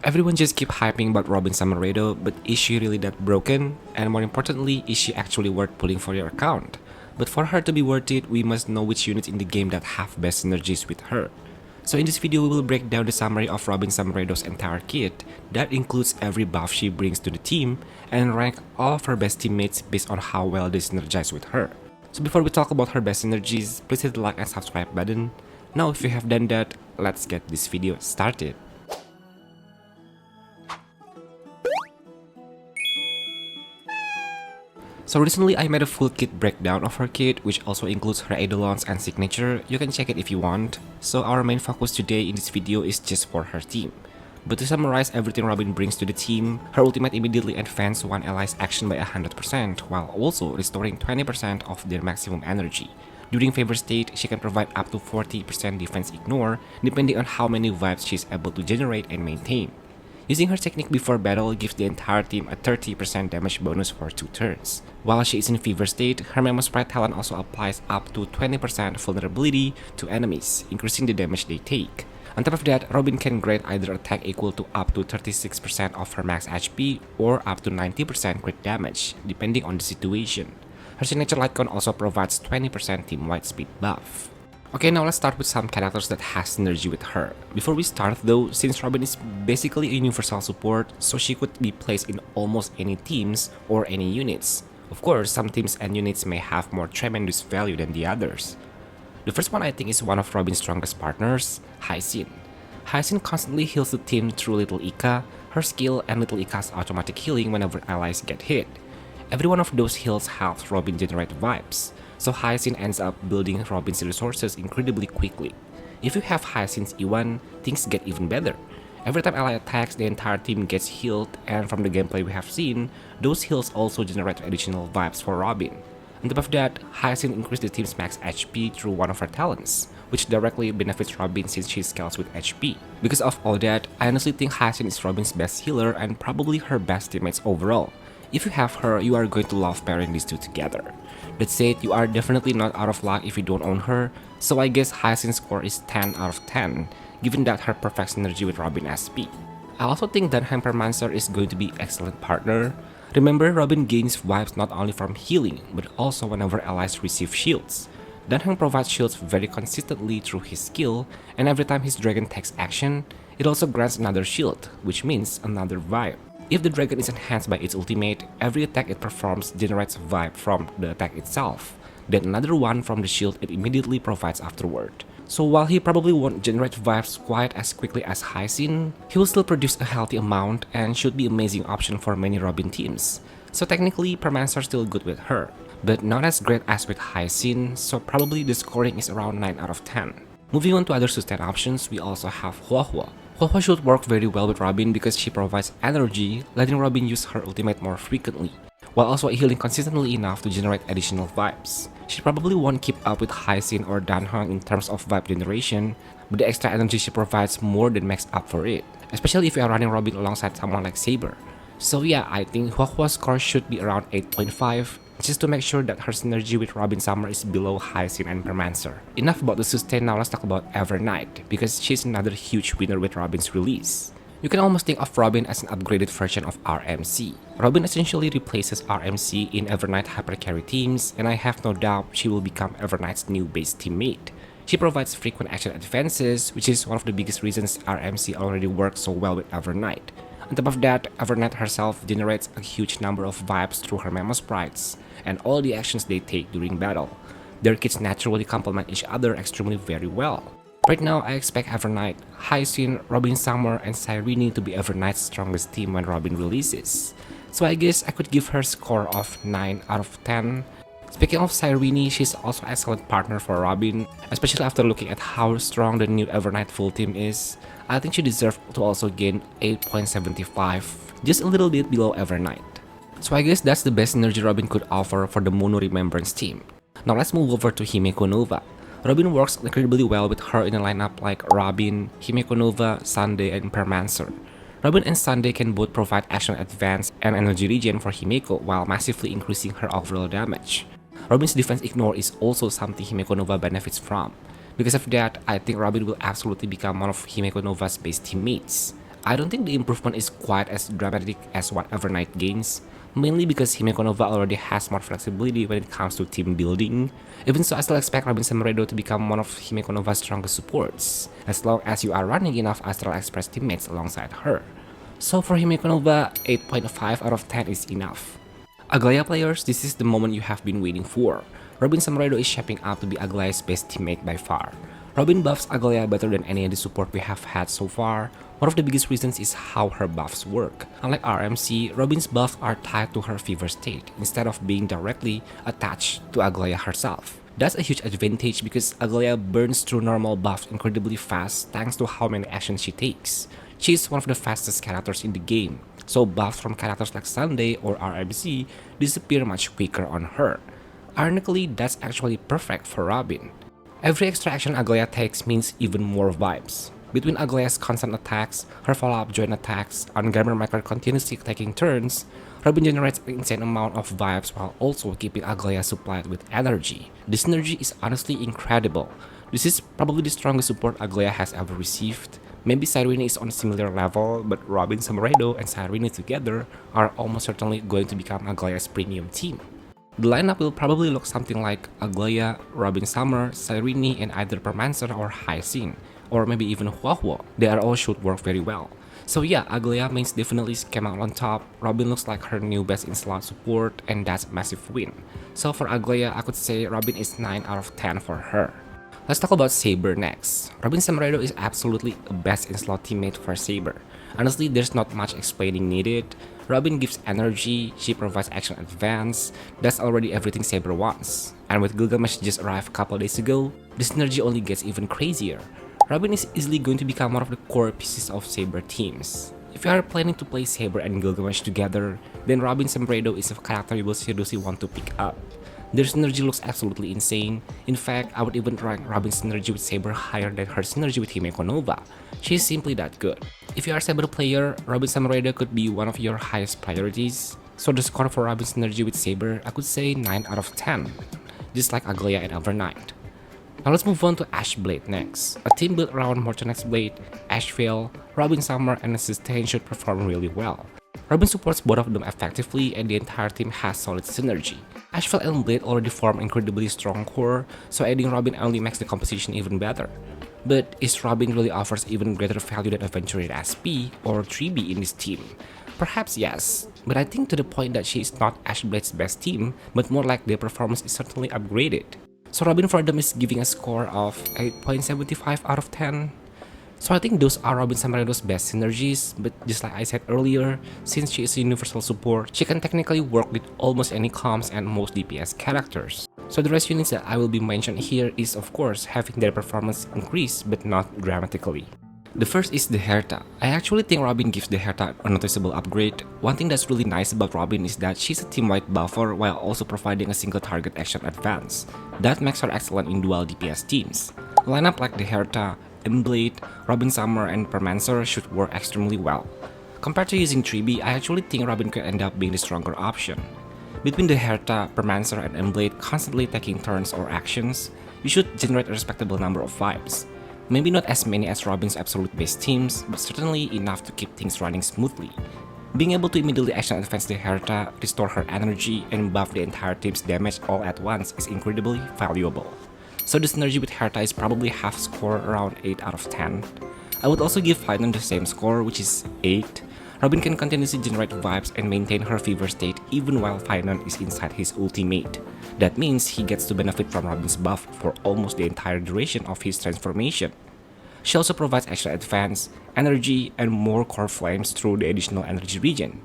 Everyone just keep hyping about Robin Summeretto, but is she really that broken? And more importantly, is she actually worth pulling for your account? But for her to be worth it, we must know which units in the game that have best synergies with her. So in this video, we will break down the summary of Robin Summeretto's entire kit, that includes every buff she brings to the team, and rank all of her best teammates based on how well they synergize with her. So before we talk about her best synergies, please hit the like and subscribe button. Now if you have done that, let's get this video started. So recently I made a full kit breakdown of her kit, which also includes her eidolons and signature. You can check it if you want. So our main focus today in this video is just for her team. But to summarize everything Robin brings to the team, her ultimate immediately advances one ally's action by 100%, while also restoring 20% of their maximum energy. During favor state, she can provide up to 40% defense ignore, depending on how many vibes she is able to generate and maintain. Using her technique before battle gives the entire team a 30% damage bonus for 2 turns. While she is in fever state, her Memo Sprite talent also applies up to 20% vulnerability to enemies, increasing the damage they take. On top of that, Robin can grant either attack equal to up to 36% of her max HP or up to 90% crit damage, depending on the situation. Her signature Lightcon also provides 20% team-wide speed buff. Okay, now let's start with some characters that has synergy with her. Before we start though, since Robin is basically a universal support, so she could be placed in almost any teams or any units. Of course, some teams and units may have more tremendous value than the others. The first one I think is one of Robin's strongest partners, Hyacinth. Hyacinth constantly heals the team through Little Ika, her skill, and Little Ika's automatic healing whenever allies get hit. Every one of those heals helps Robin generate vibes, so Hyacinth ends up building Robin's resources incredibly quickly. If you have Hyacinth's E1, things get even better. Every time ally attacks, the entire team gets healed, and from the gameplay we have seen, those heals also generate additional vibes for Robin. On top of that, Hyacinth increases the team's max HP through one of her talents, which directly benefits Robin since she scales with HP. Because of all that, I honestly think Hyacinth is Robin's best healer and probably her best teammates overall. If you have her, you are going to love pairing these two together. That said, you are definitely not out of luck if you don't own her, so I guess Hyacinth's score is 10 out of 10, given that her perfect synergy with Robin SP. I also think that Hypermancer is going to be an excellent partner. Remember, Robin gains vibes not only from healing, but also whenever allies receive shields. Danheng provides shields very consistently through his skill, and every time his dragon takes action, it also grants another shield, which means another vibe. If the dragon is enhanced by its ultimate, every attack it performs generates a vibe from the attack itself, then another one from the shield it immediately provides afterward. So while he probably won't generate vibes quite as quickly as Hyacinth, he will still produce a healthy amount and should be an amazing option for many Robin teams. So technically, Permancer is still good with her, but not as great as with Hyacinth, so probably the scoring is around 9 out of 10. Moving on to other sustain options, we also have Huahua. Huahua should work very well with Robin because she provides energy, letting Robin use her ultimate more frequently, while also healing consistently enough to generate additional vibes. She probably won't keep up with Hyacinth or Danheng in terms of vibe generation, but the extra energy she provides more than makes up for it, especially if you are running Robin alongside someone like Saber. So yeah, I think Huahua's score should be around 8.5, just to make sure that her synergy with Robin Summer is below Hyacinth and Permancer. Enough about the sustain, now let's talk about Evernight, because she's another huge winner with Robin's release. You can almost think of Robin as an upgraded version of RMC. Robin essentially replaces RMC in Evernight hypercarry teams, and I have no doubt she will become Evernight's new base teammate. She provides frequent action advances, which is one of the biggest reasons RMC already works so well with Evernight. On top of that, Evernight herself generates a huge number of vibes through her Memo Sprites and all the actions they take during battle. Their kits naturally complement each other extremely very well. Right now, I expect Evernight, Hyacinth, Robin Summer, and Cyrene to be Evernight's strongest team when Robin releases. So I guess I could give her a score of 9 out of 10. Speaking of Cyrene, she's also an excellent partner for Robin, especially after looking at how strong the new Evernight full team is. I think she deserves to also gain 8.75, just a little bit below Evernight. So I guess that's the best synergy Robin could offer for the Mono Remembrance team. Now let's move over to Himeko Nova. Robin works incredibly well with her in a lineup like Robin, Himeko Nova, Sunday, and Permancer. Robin and Sunday can both provide action advance and energy regen for Himeko while massively increasing her overall damage. Robin's defense ignore is also something Himeko Nova benefits from. Because of that, I think Robin will absolutely become one of Himeko Nova's base teammates. I don't think the improvement is quite as dramatic as what Evernight gains, mainly because Himeko Nova already has more flexibility when it comes to team building. Even so, I still expect Robin Summeretto to become one of Himeko Nova's strongest supports, as long as you are running enough Astral Express teammates alongside her. So for Himeko Nova, 8.5 out of 10 is enough. Aglaya players, this is the moment you have been waiting for. Robin Summeretto is shaping up to be Aglaya's best teammate by far. Robin buffs Aglaya better than any other support we have had so far. One of the biggest reasons is how her buffs work. Unlike RMC, Robin's buffs are tied to her fever state instead of being directly attached to Aglaya herself. That's a huge advantage because Aglaya burns through normal buffs incredibly fast thanks to how many actions she takes. She is one of the fastest characters in the game, so buffs from characters like Sunday or RMC disappear much quicker on her. Ironically, that's actually perfect for Robin. Every extra action Aglaya takes means even more vibes. Between Aglaya's constant attacks, her follow-up joint attacks, and Gamer Maker continuously taking turns, Robin generates an insane amount of vibes while also keeping Aglaya supplied with energy. The synergy is honestly incredible. This is probably the strongest support Aglaya has ever received. Maybe Cyrene is on a similar level, but Robin, Summeretto, and Cyrene together are almost certainly going to become Aglaya's premium team. The lineup will probably look something like Aglaya, Robin Summer, Cyrene, and either Permancer or Hyacinth, or maybe even Huahua. They are all should work very well. So yeah, Aglaya mains definitely came out on top. Robin looks like her new best in slot support, and that's a massive win. So for Aglaya, I could say Robin is 9 out of 10 for her. Let's talk about Saber next. Robin Summeretto is absolutely a best in slot teammate for Saber. Honestly, there's not much explaining needed. Robin gives energy, she provides action advance, that's already everything Saber wants. And with Gilgamesh just arrived a couple days ago, the synergy only gets even crazier. Robin is easily going to become one of the core pieces of Saber teams. If you are planning to play Saber and Gilgamesh together, then Robin Summeretto is a character you will seriously want to pick up. Their synergy looks absolutely insane. In fact, I would even rank Robin's synergy with Saber higher than her synergy with Himeko Nova. She is simply that good. If you are a Saber player, Robin Summeretto could be one of your highest priorities. So the score for Robin's synergy with Saber, I could say 9 out of 10. Just like Aglaya and Evernight. Now let's move on to Ashblade next. A team built around Mortonix Blade, Ashvale, Robin Summer, and Sustain should perform really well. Robin supports both of them effectively and the entire team has solid synergy. Ashvale and Blade already form incredibly strong core, so adding Robin only makes the composition even better. But is Robin really offers even greater value than Aventurine SP or 3B in this team? Perhaps yes, but I think to the point that she is not Ashblade's best team, but more like their performance is certainly upgraded. So Robin for them is giving a score of 8.75 out of 10. So I think those are Robin Summeretto's best synergies, but just like I said earlier, since she is a universal support, she can technically work with almost any comms and most DPS characters. So the rest units that I will be mentioning here is of course having their performance increase, but not dramatically. The first is the Herta. I actually think Robin gives the Herta a noticeable upgrade. One thing that's really nice about Robin is that she's a team-wide buffer while also providing a single target action advance. That makes her excellent in dual DPS teams. A lineup like the Herta, Blade, Robin Summer, and Permancer should work extremely well. Compared to using 3B, I actually think Robin could end up being the stronger option. Between the Herta, Permancer, and Blade constantly taking turns or actions, you should generate a respectable number of vibes. Maybe not as many as Robin's absolute best teams, but certainly enough to keep things running smoothly. Being able to immediately action advance the Herta, restore her energy, and buff the entire team's damage all at once is incredibly valuable. So the synergy with Herta is probably half score around 8 out of 10. I would also give Finon the same score, which is 8. Robin can continuously generate vibes and maintain her fever state even while Finon is inside his ultimate. That means he gets to benefit from Robin's buff for almost the entire duration of his transformation. She also provides extra advance, energy, and more core flames through the additional energy regen.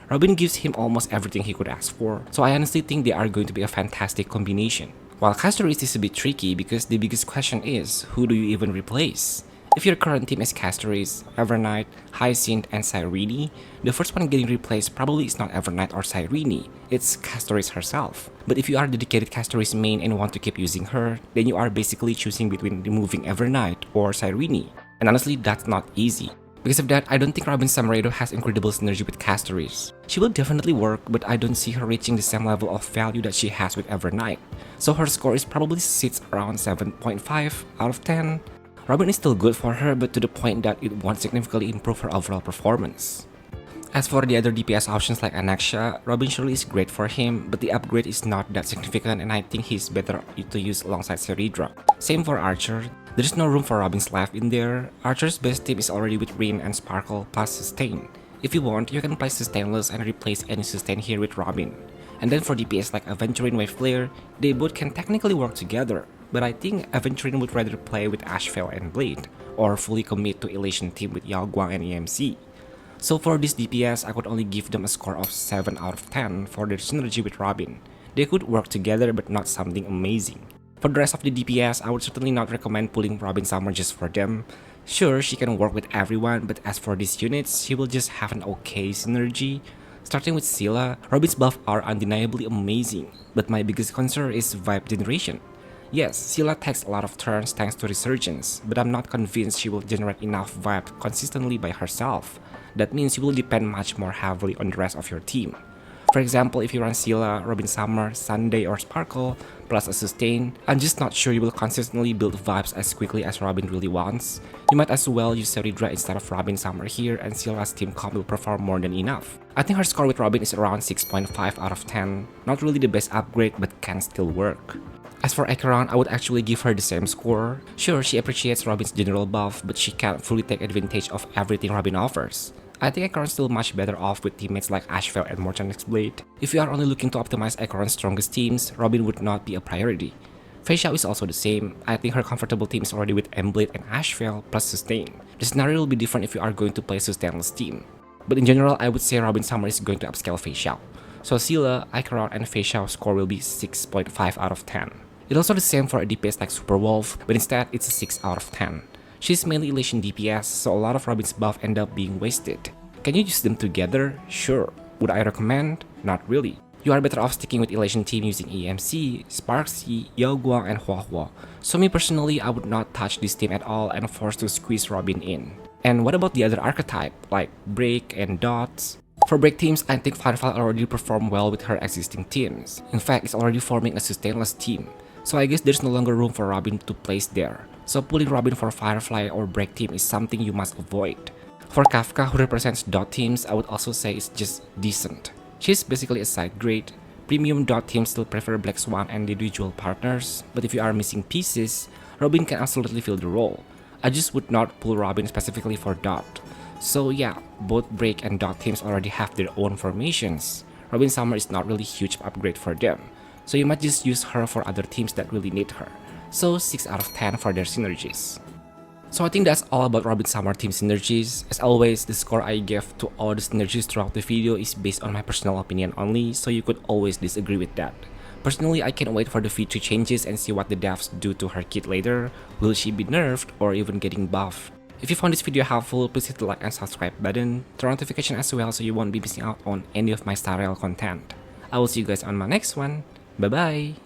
Robin gives him almost everything he could ask for, so I honestly think they are going to be a fantastic combination. While Castoris is a bit tricky because the biggest question is, who do you even replace? If your current team is Castoris, Evernight, Hyacinth, and Cyrene, the first one getting replaced probably is not Evernight or Cyrene, it's Castoris herself. But if you are a dedicated Castoris main and want to keep using her, then you are basically choosing between removing Evernight or Cyrene. And honestly, that's not easy. Because of that, I don't think Robin Summeretto has incredible synergy with Castoris. She will definitely work, but I don't see her reaching the same level of value that she has with Evernight. So her score is probably sits around 7.5 out of 10. Robin is still good for her, but to the point that it won't significantly improve her overall performance. As for the other DPS options like Anaxia, Robin surely is great for him, but the upgrade is not that significant and I think he's better to use alongside Seridra. Same for Archer, there's no room for Robin's life in there. Archer's best team is already with Rin and Sparkle plus Sustain. If you want, you can play Sustainless and replace any Sustain here with Robin. And then for DPS like Aventurine with Flare, they both can technically work together, but I think Aventurine would rather play with Ashfell and Blade, or fully commit to Elation team with Yao Guang and EMC. So for this DPS, I could only give them a score of 7 out of 10 for their synergy with Robin. They could work together but not something amazing. For the rest of the DPS, I would certainly not recommend pulling Robin Summer just for them. Sure, she can work with everyone, but as for these units, she will just have an okay synergy. Starting with Scylla, Robin's buffs are undeniably amazing, but my biggest concern is vibe generation. Yes, Scylla takes a lot of turns thanks to Resurgence, but I'm not convinced she will generate enough vibe consistently by herself. That means you will depend much more heavily on the rest of your team. For example, if you run Scylla, Robin Summer, Sunday or Sparkle, plus a Sustain, I'm just not sure you will consistently build vibes as quickly as Robin really wants. You might as well use Seridra instead of Robin Summer here and Scylla's team comp will perform more than enough. I think her score with Robin is around 6.5 out of 10, not really the best upgrade but can still work. As for Acheron, I would actually give her the same score. Sure, she appreciates Robin's general buff, but she can't fully take advantage of everything Robin offers. I think Acheron's still much better off with teammates like Ashfell and Mortanix Blade. If you are only looking to optimize Acheron's strongest teams, Robin would not be a priority. Fei Xiao is also the same. I think her comfortable team is already with M-Blade and Ashfell plus Sustain. The scenario will be different if you are going to play a Sustainless team. But in general, I would say Robin Summer is going to upscale Fei Xiao. So Scylla, Acheron and Fei Xiao's score will be 6.5 out of 10. It's also the same for a DPS like Super Wolf, but instead it's a 6 out of 10. She's mainly Elation DPS, so a lot of Robin's buff end up being wasted. Can you use them together? Sure. Would I recommend? Not really. You are better off sticking with Elation team using EMC, Sparksy, Yao Guang and Hua Hua. So me personally, I would not touch this team at all and force to squeeze Robin in. And what about the other archetype, like Break and Dots? For Break teams, I think Firefly already perform well with her existing teams. In fact, it's already forming a Sustainless team. So I guess there's no longer room for Robin to place there. So pulling Robin for Firefly or Break team is something you must avoid. For Kafka, who represents dot teams, I would also say it's just decent. She's basically a side grade. Premium dot teams still prefer Black Swan and individual partners, but if you are missing pieces, Robin can absolutely fill the role. I just would not pull Robin specifically for dot. So yeah, both Break and dot teams already have their own formations. Robin Summer is not really a huge upgrade for them, so you might just use her for other teams that really need her. So 6 out of 10 for their synergies. So I think that's all about Robin Summer team synergies. As always, the score I gave to all the synergies throughout the video is based on my personal opinion only, so you could always disagree with that. Personally, I can't wait for the feature changes and see what the devs do to her kit later. Will she be nerfed or even getting buffed? If you found this video helpful, please hit the like and subscribe button, turn on notification as well so you won't be missing out on any of my style content. I will see you guys on my next one. Bye bye!